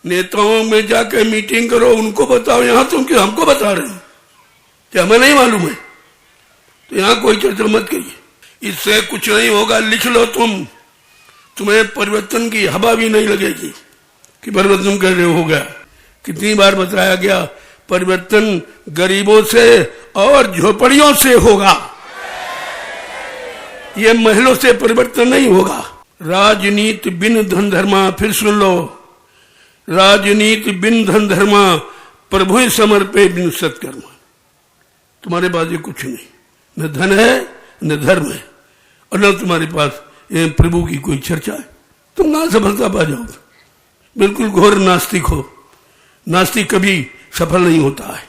नेताओं में जाकर मीटिंग करो, उनको बताओ। यहां तुम क्यों हमको बता रहे हो? क्या हमें नहीं मालूम है? तो यहां कोई चर्चा मत करिए। इससे कुछ नहीं होगा। लिख लो तुम्हें परिवर्तन की हवा भी नहीं लगेगी कि परिवर्तन कर रहे हो गया। कितनी बार बताया गया, परिवर्तन गरीबों से और झोपड़ियों से होगा, ये महलों से परिवर्तन नहीं होगा। राजनीति बिन धन धर्मा, फिर सुन लो, राजनीति बिन धन धर्मा, प्रभु समर्पे बिन सत्कर्म। तुम्हारे पास ये कुछ नहीं, न धन है न धर्म है, और न तुम्हारे पास ये प्रभु की कोई चर्चा है। तुम कहां सफलता पा जाओगे? बिल्कुल घोर नास्तिक हो। नास्तिक कभी सफल नहीं होता है,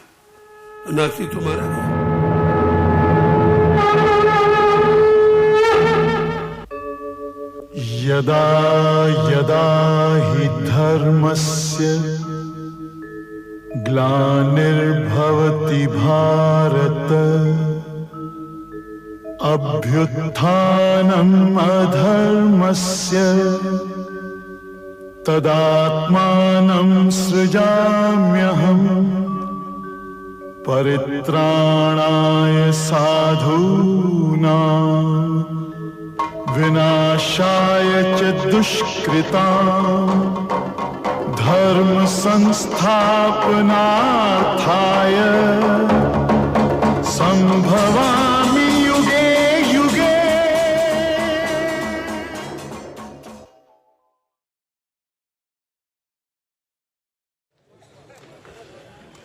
नास्तिक तुम्हारा नहीं। यदा यदा हि धर्मस्य ग्लानिर्भवति भारत अभ्युत्थानम् अधर्मस्य तदात्मानं सृजाम्यहम् परित्राणाय साधूनां विनाशाय च दुष्कृतां धर्म संस्थापनार्थाय संभवामि युगे युगे।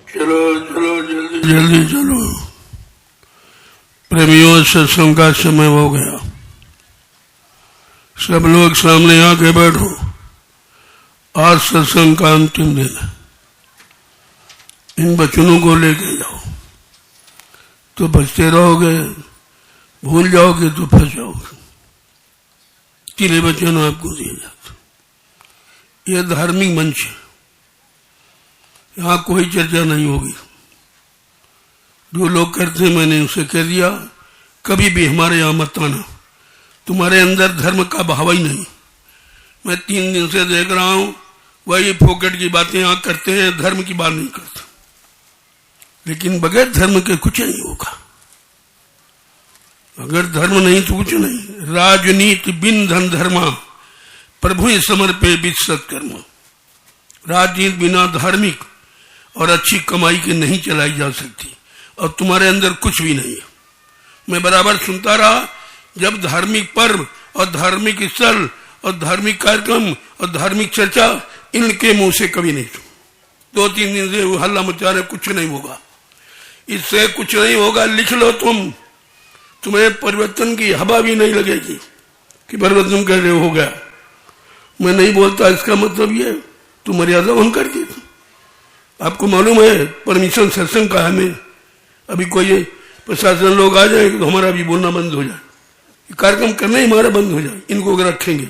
चलो चलो जल्दी जल्दी चलो। प्रेमियों, सत्संग का समय हो गया। सब लोग सामने आके बैठो। आज सत्संग का अंतिम दिन है। इन बचनों को लेके जाओ तो बचते रहोगे, भूल जाओगे तो फंस जाओगे। 3 वचन आपको दिए जाते। यह धार्मिक मंच है, यहां कोई चर्चा नहीं होगी। जो लोग करते हैं मैंने उनसे कह दिया, कभी भी हमारे यहां मत आना, तुम्हारे अंदर धर्म का भाव ही नहीं। मैं 3 दिन से देख रहा हूं, वही फोकट की बातें यहां करते हैं, धर्म की बात नहीं करते। लेकिन बगैर धर्म के कुछ नहीं होगा। अगर धर्म नहीं तो कुछ नहीं। राजनीति बिन धन धर्मा, प्रभु समर्पे बिन सत्कर्म। राजनीति बिना धार्मिक और अच्छी कमाई के नहीं चलाई जा सकती, और तुम्हारे अंदर कुछ भी नहीं है। मैं बराबर सुनता रहा, जब धार्मिक पर्व और धार्मिक स्थल और धार्मिक कार्यक्रम और धार्मिक चर्चा इनके मुंह से कभी नहीं सुन। 2-3 दिन से हल्ला मचा रहे, कुछ नहीं होगा। इससे कुछ नहीं होगा। लिख लो तुम्हें परिवर्तन की हवा भी नहीं लगेगी कि परिवर्तन कर रहे हो गया। मैं नहीं बोलता, इसका मतलब ये तुम मर्यादा भंग कर दी। आपको मालूम है परमिशन सत्संग का हमें, अभी कोई प्रशासन लोग आ जाए तो हमारा भी बोलना बंद हो जाए, कार्यक्रम करना ही हमारा बंद हो जाए। इनको अगर रखेंगे,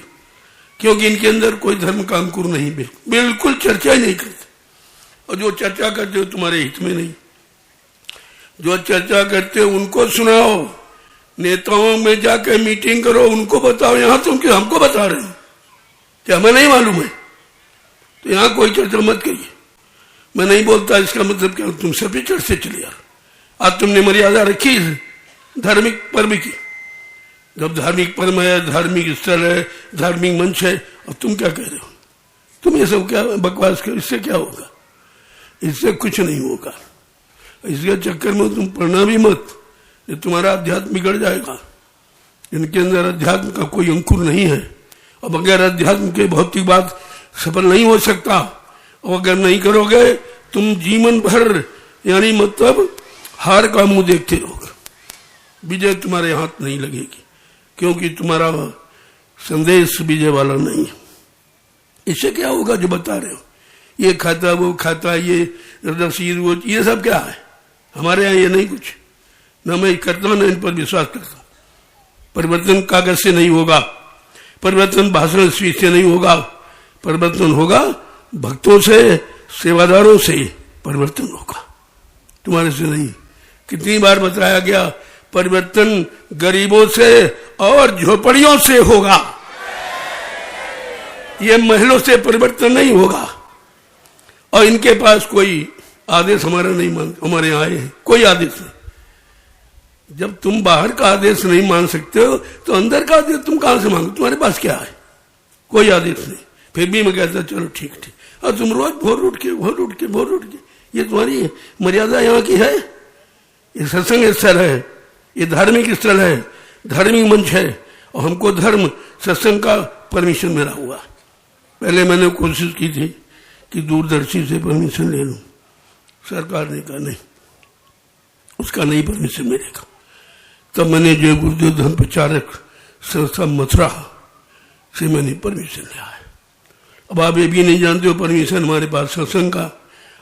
क्योंकि इनके अंदर कोई धर्म का अंकुर नहीं, बिल्कुल चर्चा ही नहीं करते। और जो चर्चा करते हो तुम्हारे हित में नहीं। जो चर्चा करते हो उनको सुनाओ, नेताओं में जाकर मीटिंग करो, उनको बताओ। यहां तुम क्यों हमको बता रहे हो? क्या हमें नहीं मालूम है? तो यहां कोई चर्चा मत करिए। मैं नहीं बोलता, इसका मतलब क्या तुम सभी चर्च से चले यार। आज तुमने मर्यादा रखी धार्मिक पर्व की। जब धार्मिक पर्व है, धार्मिक स्थल है, धार्मिक मंच है, और तुम क्या कह रहे हो? तुम ये सब क्या बकवास कर, इससे क्या होगा? इससे कुछ नहीं होगा। इसके चक्कर में तुम पढ़ना भी मत, ये तुम्हारा अध्यात्म बिगड़ जाएगा। इनके अंदर अध्यात्म का कोई अंकुर नहीं है, और बगैर अध्यात्म के भौतिक बात सफल नहीं हो सकता। और अगर नहीं करोगे तुम जीवन भर, यानी मतलब हार का मुंह देखते रहोगे। विजय तुम्हारे हाथ नहीं लगेगी, क्योंकि तुम्हारा संदेश विजय वाला नहीं है। इससे क्या होगा जो बता रहे हो? ये खाता वो खाता, ये रसीद वो, ये सब क्या है? हमारे यहाँ ये नहीं कुछ। न मैं करता हूं, न इन पर विश्वास करता हूं। परिवर्तन कागज से नहीं होगा, परिवर्तन भाषण स्पीच से नहीं होगा। परिवर्तन होगा भक्तों से, सेवादारों से परिवर्तन होगा, तुम्हारे से नहीं। कितनी बार बताया गया, परिवर्तन गरीबों से और झोपड़ियों से होगा, ये महलों से परिवर्तन नहीं होगा। और इनके पास कोई आदेश हमारा नहीं मानते, हमारे यहाँ आए हैं, कोई आदेश नहीं। जब तुम बाहर का आदेश नहीं मान सकते हो तो अंदर का आदेश तुम कहां से मांगो? तुम्हारे पास क्या है? कोई आदेश नहीं। फिर भी मैं कहता चलो ठीक ठीक, और तुम रोज भोर उठ के ये तुम्हारी मर्यादा यहाँ की है? ये सत्संग स्थल है, ये धार्मिक स्थल है, धार्मिक मंच है, और हमको धर्म सत्संग का परमिशन मिला हुआ। पहले मैंने कोशिश की थी कि दूरदर्शी से परमिशन ले लूं, सरकार ने कहा नहीं, उसका नहीं परमिशन मिलेगा। तब मैंने जय गुरुदेव धर्म प्रचारक संस्था मथुरा से मैंने परमिशन लिया है। अब आप ये भी नहीं जानते हो परमिशन हमारे पास सत्संग का,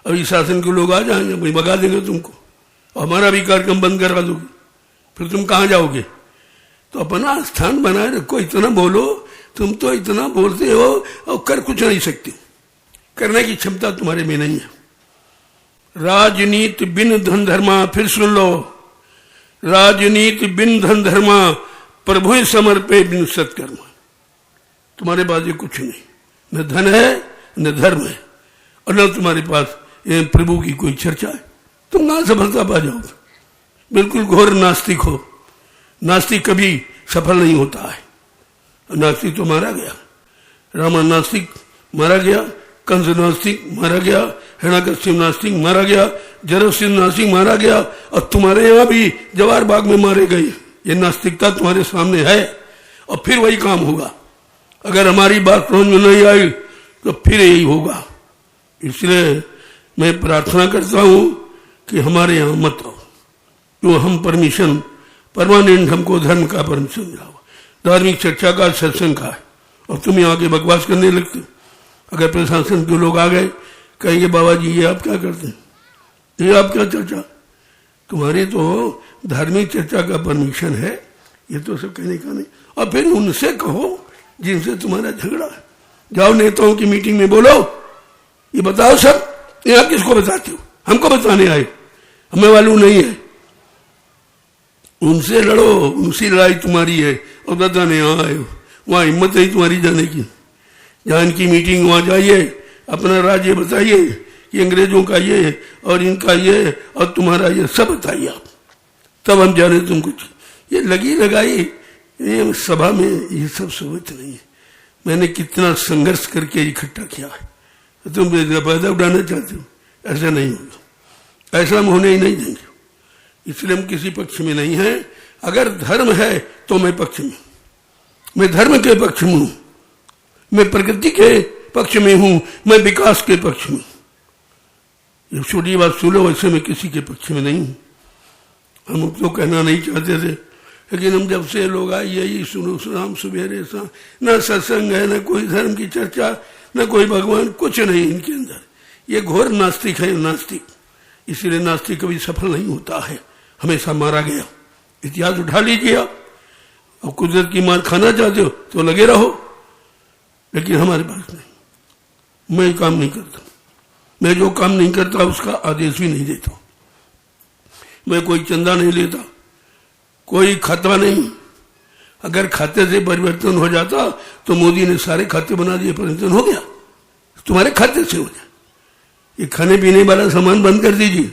अभी शासन के लोग आ जाएंगे, वही भगा देंगे तुमको, और हमारा भी कार्यक्रम बंद करा दोगे, फिर तुम कहां जाओगे? तो अपना स्थान बनाए रखो, इतना बोलो। तुम तो इतना बोलते हो और कर कुछ नहीं सकते, करने की क्षमता तुम्हारे में नहीं है। राजनीति बिन धन धर्मा, फिर सुन लो, राजनीति बिन धन धर्मा, प्रभु समर्पे बिन सत्कर्मा। तुम्हारे पास ये कुछ नहीं, न धन है न धर्म है, और न तुम्हारे पास प्रभु की कोई चर्चा है। तुम कहां सफलता पा जाओगे? बिल्कुल घोर नास्तिक हो। नास्तिक कभी सफल नहीं होता है। नास्तिक तो मारा गया, रावण नास्तिक मारा गया, कंस नास्तिक मारा गया, हिरण्यकश्यप नास्तिक मारा गया, जरासंध नास्तिक मारा गया, और तुम्हारे यहाँ भी जवार बाग में मारे गए। ये नास्तिकता तुम्हारे सामने है, और फिर वही काम होगा। अगर हमारी बात समझ में नहीं आई तो फिर यही होगा। इसलिए मैं प्रार्थना करता हूं कि हमारे यहाँ मत आओ, तो हम परमिशन परमानेंट हमको धर्म का परमिशन मिला हुआ, धार्मिक चर्चा का, सत्संग का है, और तुम यहाँ के बकवास करने लगते। अगर प्रशासन के लोग आ गए कहेंगे बाबा जी ये आप क्या करते हैं, ये आप क्या चर्चा, तुम्हारे तो धार्मिक चर्चा का परमिशन है, ये तो सब कहने का नहीं। और फिर उनसे कहो जिनसे तुम्हारा झगड़ा है, जाओ नेताओं की मीटिंग में बोलो, ये बताओ सब, ये आप किसको बताते हो? हमको बताने आए, हमें मालूम नहीं है। उनसे लड़ो, उनसी लड़ाई तुम्हारी है, और बताने यहाँ आए हो, वहां हिम्मत नहीं तुम्हारी जाने की। जहां इनकी मीटिंग वहां जाइए, अपना राज्य बताइए कि अंग्रेजों का ये और इनका ये और तुम्हारा ये सब बताइए आप, तब हम जाने तुम कुछ। ये लगी लगाई ये सभा में ये सब सोच नहीं है। मैंने कितना संघर्ष करके इकट्ठा किया है, तुम पैदा उड़ाना चाहते हो? ऐसा नहीं होगा, ऐसा हम होने ही नहीं देंगे। इसलिए हम किसी पक्ष में नहीं है। अगर धर्म है तो मैं पक्ष में, मैं धर्म के पक्ष में हूं, मैं प्रगति के पक्ष में हूं, मैं विकास के पक्ष में। ये छोटी बात सुनो, वैसे मैं किसी के पक्ष में नहीं हूं। हम तो कहना नहीं चाहते थे, लेकिन हम जब से लोग आए यही सुनो सुनाम सुबेरे सा, न सत्संग है, न कोई धर्म की चर्चा, न कोई भगवान, कुछ नहीं इनके अंदर। ये घोर नास्तिक है, नास्तिक। इसलिए नास्तिक कभी सफल नहीं होता है, हमेशा मारा गया। इतिहास उठा लीजिए आप, और कुदरत की मार खाना चाहते हो तो लगे रहो, लेकिन हमारे पास नहीं। मैं काम नहीं करता, मैं जो काम नहीं करता उसका आदेश भी नहीं देता। मैं कोई चंदा नहीं लेता, कोई खाता नहीं। अगर खाते से परिवर्तन हो जाता तो मोदी ने सारे खाते बना दिए, परिवर्तन हो गया, तुम्हारे खाते से हो जाए। ये खाने पीने वाला सामान बंद कर दीजिए,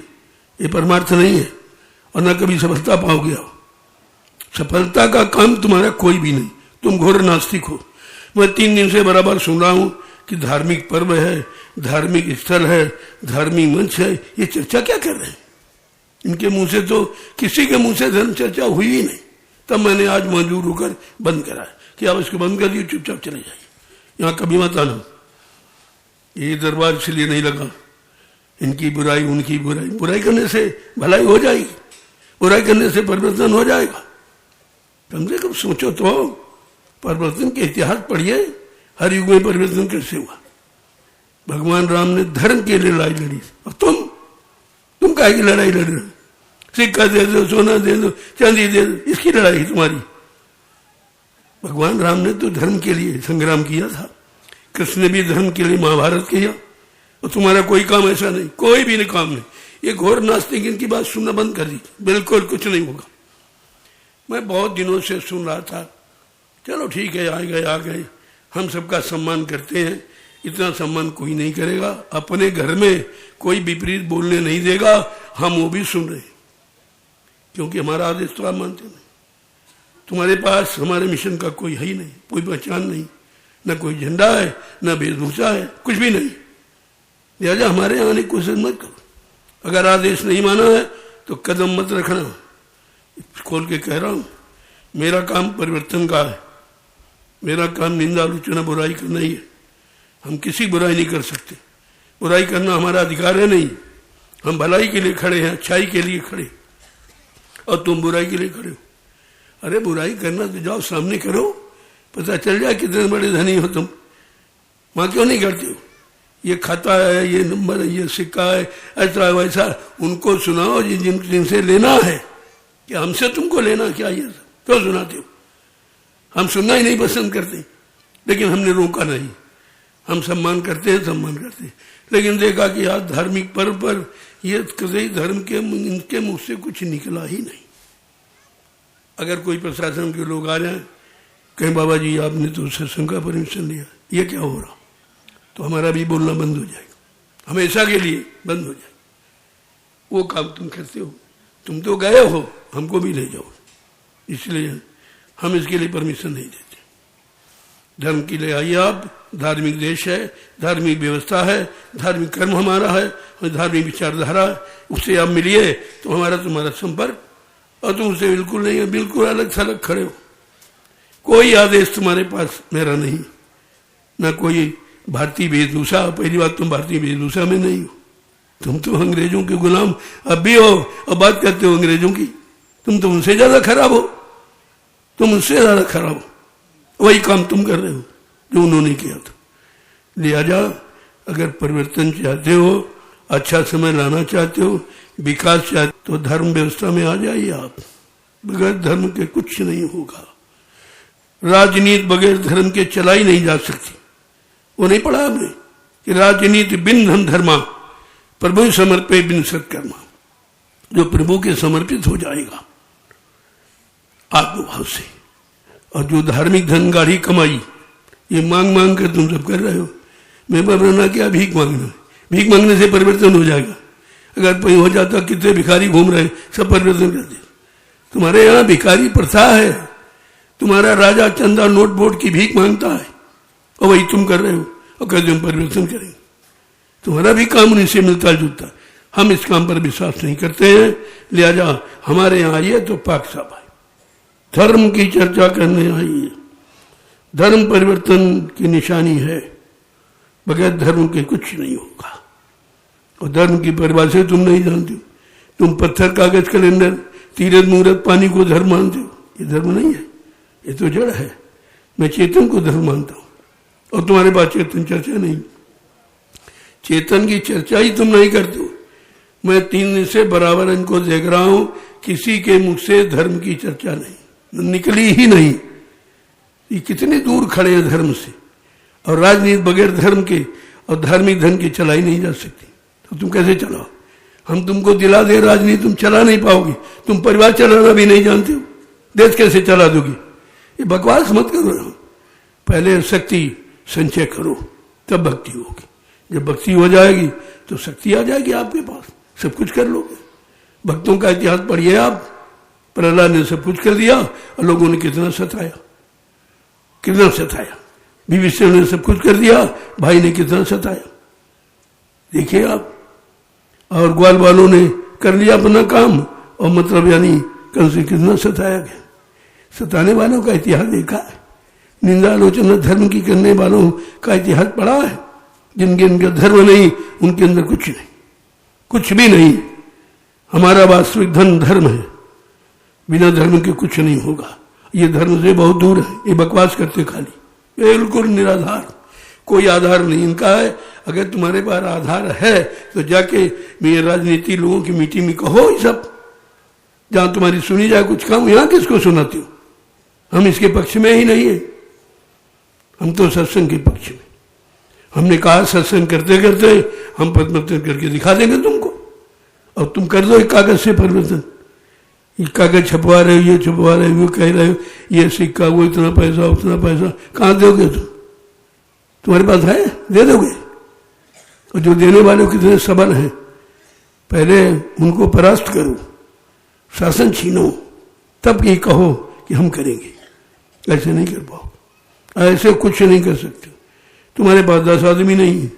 ये परमार्थ नहीं है, और न कभी सफलता पाओगे। सफलता का काम तुम्हारा कोई भी नहीं, तुम घोर नास्तिक हो। मैं 3 दिन से बराबर सुन रहा हूं कि धार्मिक पर्व है, धार्मिक स्थल है, धार्मिक मंच है, ये चर्चा क्या कर रहे हैं? इनके मुंह से तो किसी के मुंह से धर्म चर्चा हुई ही नहीं। तब मैंने आज मजबूर होकर बंद करा कि आप इसको बंद कर दिए, चुपचाप चले जाइए, यहाँ कभी मत आना। ये दरबार इसलिए नहीं लगा, इनकी बुराई उनकी बुराई, बुराई करने से भलाई हो जाएगी, बुराई करने से परिवर्तन हो जाएगा। कम से कम सोचो तो, परिवर्तन के इतिहास पढ़िए, हर युग में परिवर्तन कैसे हुआ। भगवान राम ने धर्म के लिए लड़ाई लड़ी, और तुम काहे की लड़ाई लड़ रहे हो? सिक्का दे दो, सोना दे दो, चांदी दे दो, इसकी लड़ाई तुम्हारी। भगवान राम ने तो धर्म के लिए संग्राम किया था, कृष्ण ने भी धर्म के लिए महाभारत किया, और तुम्हारा कोई काम ऐसा नहीं, कोई भी नहीं काम नहीं। ये घोर नास्तिक, इनकी बात सुनना बंद कर दीजिए, बिल्कुल कुछ नहीं होगा। मैं बहुत दिनों से सुन रहा था, चलो ठीक है, आ गए, हम सबका सम्मान करते हैं, इतना सम्मान कोई नहीं करेगा। अपने घर में कोई विपरीत बोलने नहीं देगा, हम वो भी सुन रहे हैं, क्योंकि हमारा आदेश तो आप मानते नहीं। तुम्हारे पास हमारे मिशन का कोई है ही नहीं, कोई पहचान नहीं, न कोई झंडा है, न वेशभूषा है, कुछ भी नहीं। लिहाजा हमारे यहाँ आने की कोशिश मत करो। अगर आदेश नहीं माना है तो कदम मत रखना। खोल के कह रहा हूं, मेरा काम परिवर्तन का है। मेरा काम निंदा आलोचना बुराई करना ही है। हम किसी बुराई नहीं कर सकते। बुराई करना हमारा अधिकार है नहीं। हम भलाई के लिए खड़े हैं, अच्छाई के लिए खड़े, और तुम बुराई के लिए खड़े हो। अरे बुराई करना तो जाओ सामने करो, पता चल जाए कितने बड़े धनी हो तुम। वहां क्यों नहीं करते हो? ये खाता है, ये नंबर है, ये सिक्का है, ऐसा वैसा, उनको सुनाओ जिनसे लेना है। कि हमसे तुमको लेना क्या? ये क्यों सुनाते हो? हम सुनना ही नहीं पसंद करते, लेकिन हमने रोका नहीं। हम सम्मान करते हैं, सम्मान करते हैं, लेकिन देखा कि आज धार्मिक पर्व पर ये कई धर्म के इनके मुंह से कुछ निकला ही नहीं। अगर कोई प्रशासन के लोग आ जाए, कहें बाबा जी आपने तो सत्संग का परमिशन लिया, ये क्या हो रहा, तो हमारा भी बोलना बंद हो जाएगा, हमेशा के लिए बंद हो जाएगा। वो काम तुम करते हो, तुम तो गए हो, हमको भी ले जाओ, इसलिए हम इसके लिए परमिशन नहीं देते। धर्म के लिए आइए आप, धार्मिक देश है, धार्मिक व्यवस्था है, धार्मिक कर्म हमारा है, और धार्मिक विचारधारा है, उससे आप मिलिए तो हमारा तुम्हारा संपर्क, और तुम उससे बिल्कुल नहीं है, बिल्कुल अलग थलग खड़े हो। कोई आदेश तुम्हारे पास मेरा नहीं, ना कोई भारतीय वेशभूषा। पहली बात, तुम भारतीय वेशभूषा में नहीं हो, तुम तो अंग्रेजों के गुलाम अब भी हो, और बात करते हो अंग्रेजों की। तुम तो उनसे ज्यादा खराब हो, तुम उनसे ज्यादा खराब हो। वही काम तुम कर रहे हो जो उन्होंने किया था। लिहाजा अगर परिवर्तन चाहते हो, अच्छा समय लाना चाहते हो, विकास चाहते हो, तो धर्म व्यवस्था में आ जाइए आप। बगैर धर्म के कुछ नहीं होगा। राजनीति बगैर धर्म के चलाई नहीं जा सकती। वो नहीं पढ़ा आपने कि राजनीति बिन धन धर्मा प्रभु समर्पे बिन सत्कर्मा। जो प्रभु के समर्पित हो जाएगा आत्मभाव से, और जो धार्मिक धन गाढ़ी कमाई ये मांग मांग कर तुम सब कर रहे हो। मैं बना क्या भीख मांगना, भीख मांगने से परिवर्तन हो जाएगा? अगर कोई हो जाता, कितने भिखारी घूम रहे, सब परिवर्तन कर दे। तुम्हारे यहाँ भिखारी प्रथा है, तुम्हारा राजा चंदा नोट बोर्ड की भीख मांगता है, और वही तुम कर रहे हो, और कहते हम परिवर्तन करेंगे। तुम्हारा भी काम उनसे मिलता जुलता। हम इस काम पर विश्वास नहीं करते हैं, लिहाजा हमारे यहाँ आइए तो पाक साहब आए, धर्म की चर्चा करने आइए। धर्म परिवर्तन की निशानी है, बगैर धर्म के कुछ नहीं होगा। और धर्म की परिभाषा तुम नहीं जानते हो। तुम पत्थर, कागज, कैलेंडर, तीरथ, मुहूर्त, पानी को धर्म मानते हो। ये धर्म नहीं है, ये तो जड़ है। मैं चेतन को धर्म मानता हूं, और तुम्हारे पास चेतन चर्चा नहीं। चेतन की चर्चा ही तुम नहीं करते हो। मैं 3 दिन से बराबर इनको देख रहा हूं, किसी के मुख से धर्म की चर्चा नहीं निकली ही नहीं। ये कितने दूर खड़े हैं धर्म से। और राजनीति बगैर धर्म के और धार्मिक धन की चलाई नहीं जा सकती। तो तुम कैसे चलाओ? हम तुमको दिला दे राजनीति, तुम चला नहीं पाओगे। तुम परिवार चलाना भी नहीं जानते हो, देश कैसे चला दोगे? ये बकवास मत करो। पहले शक्ति संचय करो, तब भक्ति होगी। जब भक्ति हो जाएगी तो शक्ति आ जाएगी आपके पास, सब कुछ कर लोगे। भक्तों का इतिहास पढ़िए आप। प्रहलाद ने सब कुछ कर दिया, और लोगों ने कितना सताया, कितना सताया। विभीषण ने सब कुछ कर दिया, भाई ने कितना सताया, देखिए आप। और ग्वाल वालों ने कर लिया अपना काम, और मतलब यानी कल से कितना सताया गया। सताने वालों का इतिहास देखा है, निंदा आलोचना धर्म की करने वालों का इतिहास पढ़ा है। जिनके इनका धर्म नहीं, उनके अंदर कुछ नहीं, कुछ भी नहीं। हमारा वास्तविक धन धर्म है, बिना धर्म के कुछ नहीं होगा। ये धर्म से बहुत दूर है, ये बकवास करते खाली, बिल्कुल निराधार, कोई आधार नहीं इनका है। अगर तुम्हारे पास आधार है तो जाके मेरे राजनीति लोगों की मीटिंग में कहो ये सब, जहां तुम्हारी सुनी जाए कुछ काम। यहां किसको सुनाती हो? हम इसके पक्ष में ही नहीं है, हम तो सत्संग के पक्ष में। हमने कहा सत्संग करते करते हम परिवर्तन करके दिखा देंगे तुमको, और तुम कर दो एक कागज से परिवर्तन। ये कागज छपवा रहे हो, ये छपवा रहे हो, वो कह रहे हो ये सिक्का, वो इतना पैसा, उतना पैसा, कहां दोगे तुम? तुम्हारे पास है, दे दोगे? और जो देने वाले कितने सबल हैं, पहले उनको परास्त करो, शासन छीनो, तब ये कहो कि हम करेंगे। ऐसे नहीं कर पाओ, ऐसे कुछ नहीं कर सकते। तुम्हारे पास 10 आदमी नहीं है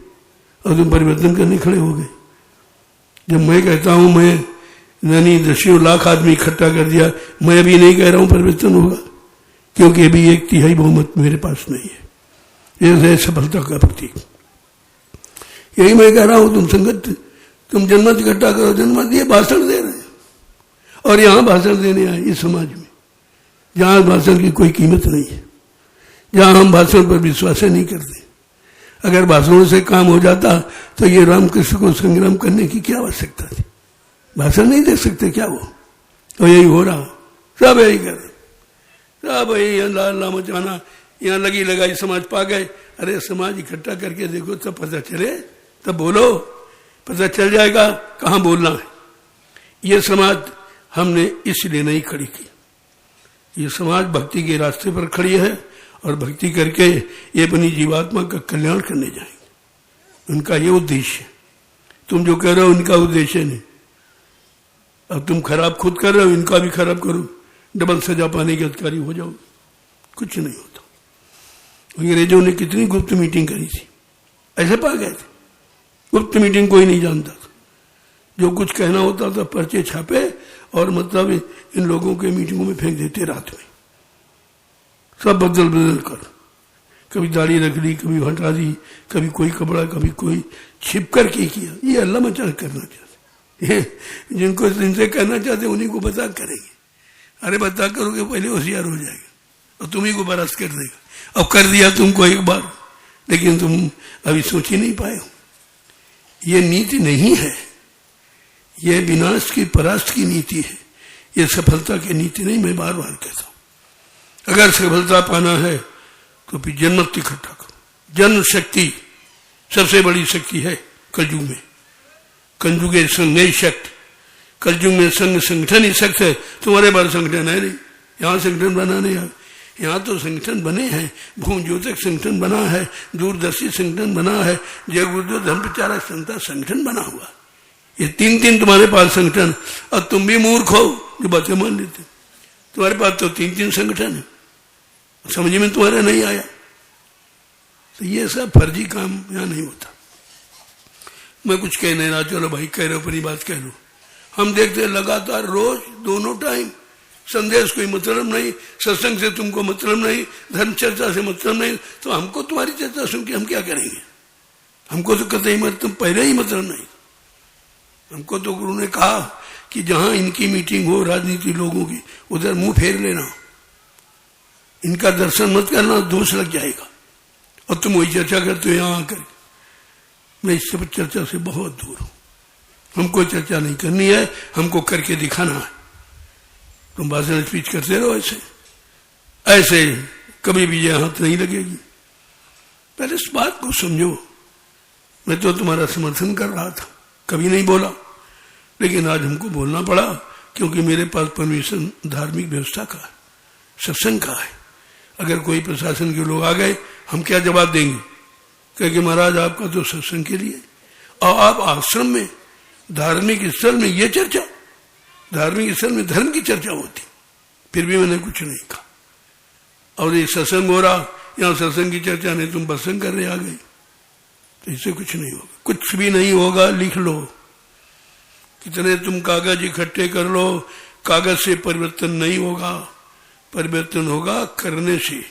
और तुम परिवर्तन करने खड़े हो गए। जब मैं कहता हूं मैं यानी 10 लाख आदमी इकट्ठा कर दिया, मैं अभी नहीं कह रहा हूं परिवर्तन होगा, क्योंकि अभी 1/3 बहुमत मेरे पास नहीं है। ये है सफलता का प्रतीक। यही मैं कह रहा हूं, तुम जनमत इकट्ठा करो, जनमत ये भाषण दे रहे हैं और यहां भाषण देने आए इस समाज में, जहां भाषण की कोई कीमत नहीं है, जहां हम भाषण पर विश्वास नहीं करते। अगर भाषणों से काम हो जाता तो ये रामकृष्ण को संग्राम करने की क्या आवश्यकता थी? भाषण नहीं दे सकते क्या वो? तो यही हो रहा, सब यही कर रहे, सब यही अल्लाह मचाना, यहाँ लगी लगाई समाज पा गए। अरे समाज इकट्ठा करके देखो तब पता चले, तब बोलो, पता चल जाएगा कहाँ बोलना है। ये समाज हमने इसलिए नहीं खड़ी की, ये समाज भक्ति के रास्ते पर खड़ी है और भक्ति करके ये अपनी जीवात्मा का कल्याण करने जाएंगे। उनका ये उद्देश्य है। तुम जो कह रहे हो उनका उद्देश्य नहीं। अब तुम खराब खुद कर रहे हो, इनका भी खराब करो, डबल सजा पाने के अधिकारी हो जाओ, कुछ नहीं होता। अंग्रेजों ने कितनी गुप्त मीटिंग करी थी, ऐसे पा गए थे। गुप्त मीटिंग कोई नहीं जानता था, जो कुछ कहना होता था पर्चे छापे और मतलब इन लोगों के मीटिंगों में फेंक देते रात में, सब बदल बदल कर, कभी दाढ़ी रख ली, कभी हटा दी, कभी कोई कपड़ा, कभी कोई छिप कर के किया। ये अल्लाह मचाल करना चाहते, जिनको इनसे करना चाहते उन्हीं को बता करेंगे। अरे बता करोगे पहले होशियार हो जाएगा और तुम्ही को बरस कर देगा। अब कर दिया तुमको एक बार, लेकिन तुम अभी सोच ही नहीं पाए हो। ये नीति नहीं है, ये विनाश की परास्त की नीति है, ये सफलता की नीति नहीं। मैं बार बार कहता हूं, अगर सफलता पाना है तो फिर जनमत इकट्ठा करो। जन शक्ति सबसे बड़ी शक्ति है कलयुग में, कंजुगेशन नई शक्ति। कलयुग में संघ संगठन ही शक्ति है। तुम्हारे पास संगठन है नहीं, यहाँ संगठन बनाने आ, यहाँ तो संगठन बने हैं, भूम ज्योतक संगठन बना है, दूरदर्शी संगठन बना है, जय गुरुदेव धर्म प्रचारक संस्था संगठन बना हुआ। ये 3 तुम्हारे पास संगठन, और तुम भी मूर्ख हो जो बातें मान लेते। तुम्हारे पास तो 3 संगठन है, समझ में तुम्हारा नहीं आया। तो ये सब फर्जी काम यहाँ नहीं होता। मैं कुछ कह नहीं रहा, चलो भाई कह रहे हो अपनी बात कह लो। हम देखते लगातार रोज दोनों टाइम संदेश कोई मतलब नहीं, सत्संग से तुमको मतलब नहीं, धर्म चर्चा से मतलब नहीं, तो हमको तुम्हारी चर्चा सुन के हम क्या करेंगे? हमको तो कतई मतलब पहले ही मतलब नहीं। हमको तो गुरु ने कहा कि जहां इनकी मीटिंग हो राजनीति लोगों की, उधर मुंह फेर लेना, इनका दर्शन मत करना, दोष लग जाएगा। और तुम वही चर्चा करते हो यहाँ आकर। मैं इस सब चर्चा से बहुत दूर हूं। हमको चर्चा नहीं करनी है, हमको करके दिखाना है। तुम भाषण स्पीच करते रहो ऐसे ऐसे, कभी भी ये हाथ नहीं लगेगी। पहले इस बात को समझो। मैं तो तुम्हारा समर्थन कर रहा था, कभी नहीं बोला, लेकिन आज हमको बोलना पड़ा, क्योंकि मेरे पास परमिशन धार्मिक व्यवस्था का है, सत्संग का है। अगर कोई प्रशासन के लोग आ गए, हम क्या जवाब देंगे? क्योंकि महाराज आपका तो सत्संग के लिए, और आप आश्रम में धार्मिक स्थल में ये चर्चा, धार्मिक स्थल में धर्म की चर्चा होती। फिर भी मैंने कुछ नहीं कहा। और ये सत्संग हो रहा, यहाँ सत्संग की चर्चा नहीं, तुम बत्संग करने आ गए, तो इससे कुछ नहीं होगा। कुछ भी नहीं होगा, लिख लो। कितने तुम कागज इकट्ठे कर लो, कागज से परिवर्तन नहीं होगा। परिवर्तन होगा करने से।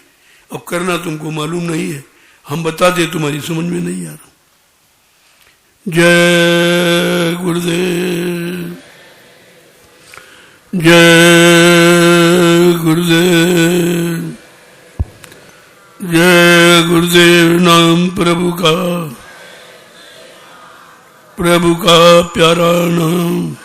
अब करना तुमको मालूम नहीं है, हम बता दे, तुम्हारी समझ में नहीं आ रहा। जय गुरुदेव, जय गुरुदेव, जय गुरुदेव। नाम प्रभु का प्यारा नाम।